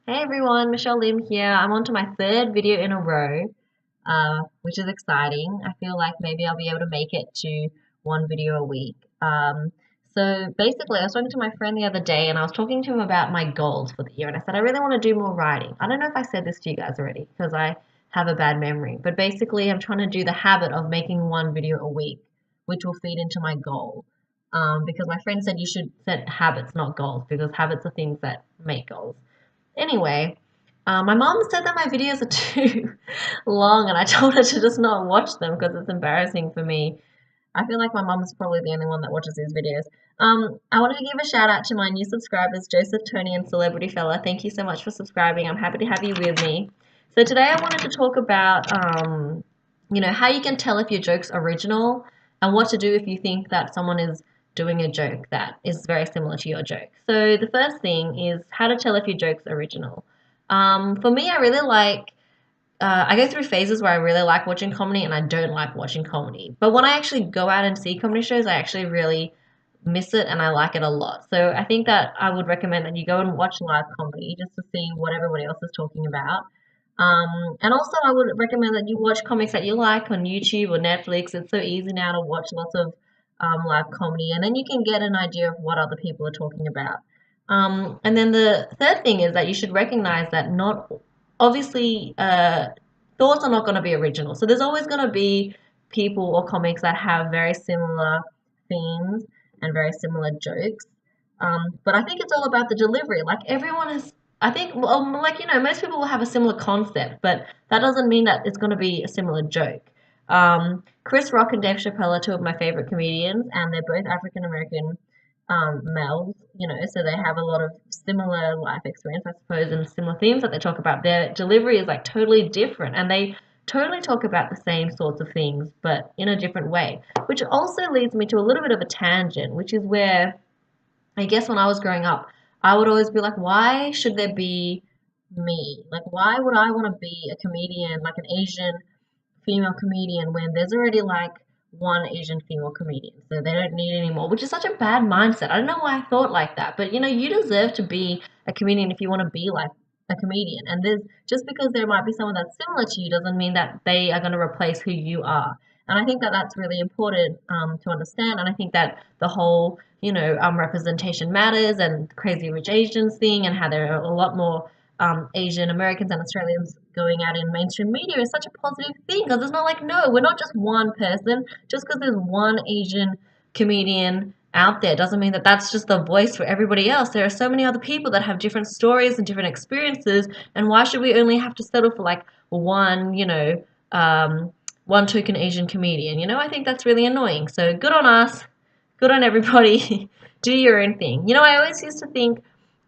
Hey everyone, Michelle Lim here. I'm on to my third video in a row, which is exciting. I feel like maybe I'll be able to make it to one video a week. So basically, I was talking to my friend the other day and I was talking to him about my goals for the year. And I said, I really want to do more writing. I don't know if I said this to you guys already because I have a bad memory, but basically, I'm trying to do the habit of making one video a week, which will feed into my goal. Because my friend said you should set habits, not goals, because habits are things that make goals. Anyway, my mom said that my videos are too long, and I told her to just not watch them because it's embarrassing for me. I feel like my mom is probably the only one that watches these videos. I wanted to give a shout out to my new subscribers, Joseph, Tony, and Celebrity Fella. Thank you so much for subscribing. I'm happy to have you with me. So today I wanted to talk about, how you can tell if your joke's original and what to do if you think that someone is doing a joke that is very similar to your joke. So the first thing is how to tell if your joke's original. For me, I really like I go through phases where I really like watching comedy and I don't like watching comedy. But when I actually go out and see comedy shows, I actually really miss it and I like it a lot. So I think that I would recommend that you go and watch live comedy just to see what everybody else is talking about. And also, I would recommend that you watch comics that you like on YouTube or Netflix. It's so easy now to watch lots of live comedy, and then you can get an idea of what other people are talking about. And then the third thing is that you should recognize that not obviously thoughts are not going to be original. So there's always going to be people or comics that have very similar themes and very similar jokes. But I think it's all about the delivery. Like everyone is, I think, well, like, most people will have a similar concept, but that doesn't mean that it's going to be a similar joke. Chris Rock and Dave Chappelle are two of my favorite comedians, and they're both African American males, so they have a lot of similar life experience, I suppose, and similar themes that they talk about. Their delivery is like totally different, and they totally talk about the same sorts of things, but in a different way, which also leads me to a little bit of a tangent, which is where I guess when I was growing up, I would always be like, why should there be me? Like, why would I want to be a comedian, like an Asian female comedian when there's already like one Asian female comedian. So they don't need any more, which is such a bad mindset. I don't know why I thought like that, but you deserve to be a comedian if you want to be like a comedian. And there's just because there might be someone that's similar to you doesn't mean that they are going to replace who you are. And I think that that's really important to understand. And I think that the whole, representation matters and Crazy Rich Asians thing and how there are a lot more Asian Americans and Australians going out in mainstream media is such a positive thing because it's not like, no, we're not just one person. Just because there's one Asian comedian out there doesn't mean that that's just the voice for everybody else. There are so many other people that have different stories and different experiences, and why should we only have to settle for like one, one token Asian comedian? I think that's really annoying. So good on us, good on everybody. Do your own thing. I always used to think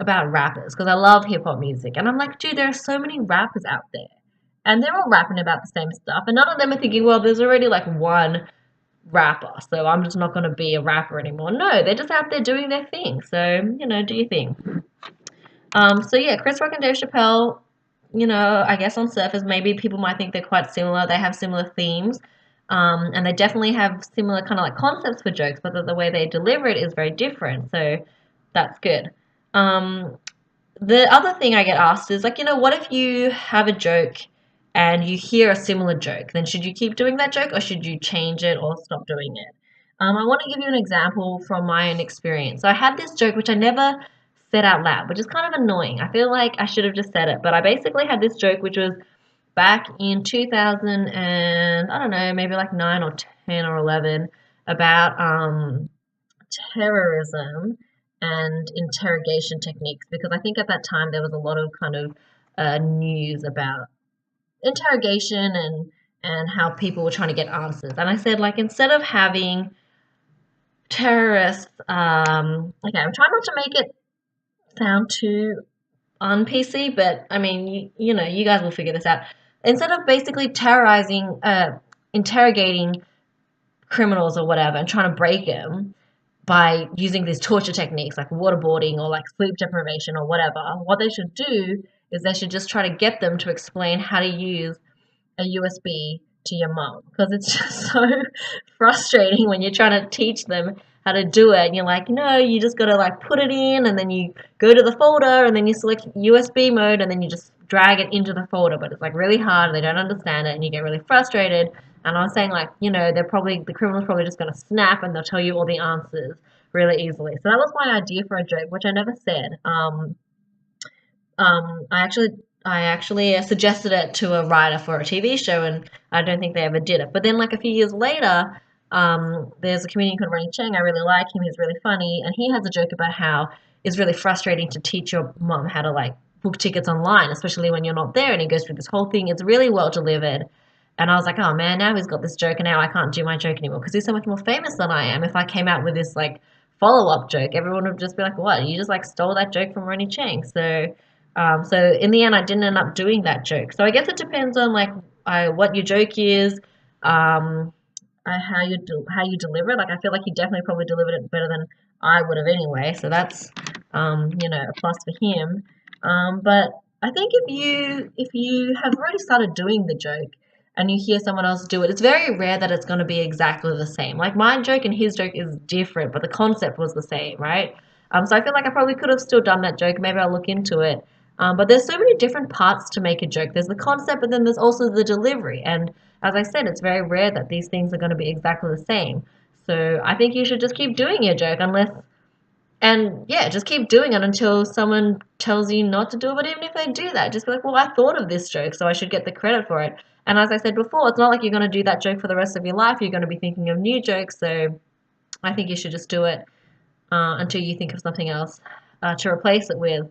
about rappers because I love hip hop music. And I'm like, dude, there are so many rappers out there. And they're all rapping about the same stuff. And none of them are thinking, well, there's already like one rapper, so I'm just not going to be a rapper anymore. No, they're just out there doing their thing. So, do your thing. So yeah, Chris Rock and Dave Chappelle, I guess on surface, maybe people might think they're quite similar. They have similar themes. And they definitely have similar kind of like concepts for jokes, but the way they deliver it is very different. So that's good. Um, the other thing I get asked is like, what if you have a joke and you hear a similar joke? Then should you keep doing that joke or should you change it or stop doing it? I want to give you an example from my own experience. So I had this joke which I never said out loud, which is kind of annoying. I feel like I should have just said it, but I basically had this joke which was back in 2000 and I don't know, maybe like 9 or 10 or 11 about terrorism and interrogation techniques because I think at that time there was a lot of kind of news about interrogation and how people were trying to get answers. And I said like instead of having terrorists, okay, I'm trying not to make it sound too on PC, but I mean, you guys will figure this out. Instead of basically interrogating criminals or whatever and trying to break them by using these torture techniques like waterboarding or like sleep deprivation or whatever, what they should do is they should just try to get them to explain how to use a USB to your mum because it's just so frustrating when you're trying to teach them how to do it. And you're like, no, you just gotta like put it in, and then you go to the folder, and then you select USB mode, and then you just drag it into the folder. But it's like really hard. They don't understand it, and you get really frustrated. And I was saying like, the criminal's probably just gonna snap, and they'll tell you all the answers really easily. So that was my idea for a joke, which I never said. I actually suggested it to a writer for a TV show, and I don't think they ever did it. But then, like a few years later, there's a comedian called Ronny Cheng. I really like him. He's really funny, and he has a joke about how it's really frustrating to teach your mom how to like book tickets online, especially when you're not there. And he goes through this whole thing. It's really well delivered. And I was like, oh man, now he's got this joke, and now I can't do my joke anymore because he's so much more famous than I am. If I came out with this like follow-up joke, everyone would just be like, what? You just like stole that joke from Ronny Cheng. So in the end, I didn't end up doing that joke. So I guess it depends on like what your joke is, um, how you deliver it. Like I feel like he definitely probably delivered it better than I would have anyway. So that's a plus for him. But I think if you have already started doing the joke and you hear someone else do it, it's very rare that it's going to be exactly the same. Like my joke and his joke is different, but the concept was the same, right? So I feel like I probably could have still done that joke. Maybe I'll look into it. But there's so many different parts to make a joke. There's the concept, but then there's also the delivery. And as I said, it's very rare that these things are going to be exactly the same. So I think you should just keep doing your joke and yeah, just keep doing it until someone tells you not to do it. But even if they do that, just be like, well, I thought of this joke, so I should get the credit for it. And as I said before, it's not like you're going to do that joke for the rest of your life. You're going to be thinking of new jokes. So I think you should just do it until you think of something else to replace it with.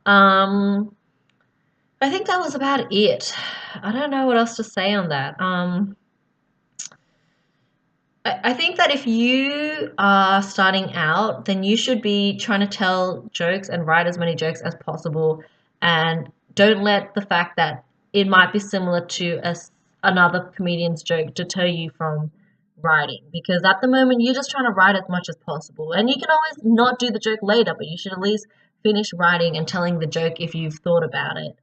Um, I think that was about it. I don't know what else to say on that. I think that if you are starting out, then you should be trying to tell jokes and write as many jokes as possible, and don't let the fact that it might be similar to another comedian's joke deter you from writing. Because at the moment, you're just trying to write as much as possible, and you can always not do the joke later, but you should at least finish writing and telling the joke if you've thought about it,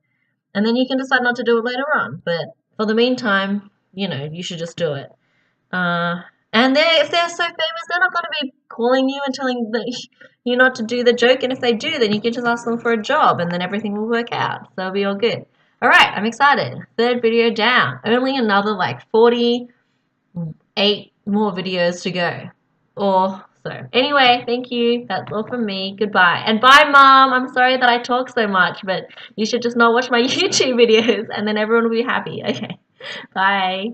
and then you can decide not to do it later on. But for the meantime, you should just do it. Uh, and if they're so famous, they're not going to be calling you and telling you not to do the joke. And if they do, then you can just ask them for a job, and then everything will work out. So it'll be all good. All right, I'm excited. Third video down. Only another like 48 more videos to go. Or so. Anyway, thank you. That's all from me. Goodbye. And bye, Mom. I'm sorry that I talk so much, but you should just not watch my YouTube videos, and then everyone will be happy. Okay. Bye.